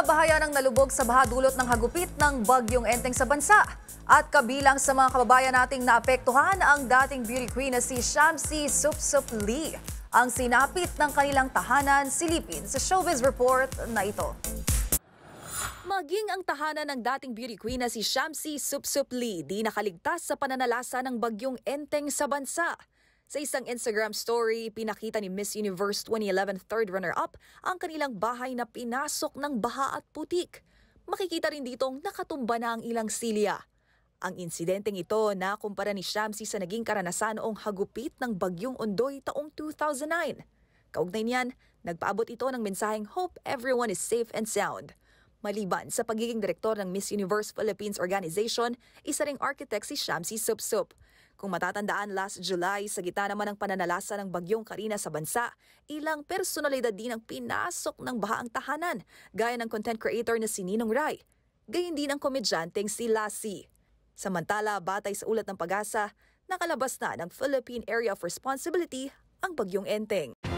kabahayan ang nalubog sa baha dulot ng hagupit ng bagyong Enteng sa bansa. At kabilang sa mga kababayan nating naapektuhan ang dating beauty queen na si Shamsi Supsup Lee. Ang sinapit ng kanilang tahanan, silipin sa Showbiz Report na ito. Maging ang tahanan ng dating beauty queen na si Shamsi Supsup Lee di nakaligtas sa pananalasa ng bagyong Enteng sa bansa. Sa isang Instagram story, pinakita ni Miss Universe 2011 third runner-up ang kanilang bahay na pinasok ng baha at putik. Makikita rin ditong nakatumba na ang ilang silya. Ang insidenteng ito na kumpara ni Shamsi sa naging karanasan noong hagupit ng bagyong Ondoy taong 2009. Kaugnay niyan, nagpaabot ito ng mensaheng hope everyone is safe and sound. Maliban sa pagiging direktor ng Miss Universe Philippines Organization, isa ring architect si Shamsi Supsup. Kung matatandaan last July, sa gitna naman ng pananalasa ng bagyong Karina sa bansa, ilang personalidad din ang pinasok ng baha ang tahanan, gaya ng content creator na si Ninong Rai. Gayun din ang komedyanteng si Lassie. Samantala, batay sa ulat ng Pag-asa, nakalabas na ng Philippine Area of Responsibility ang bagyong Enteng.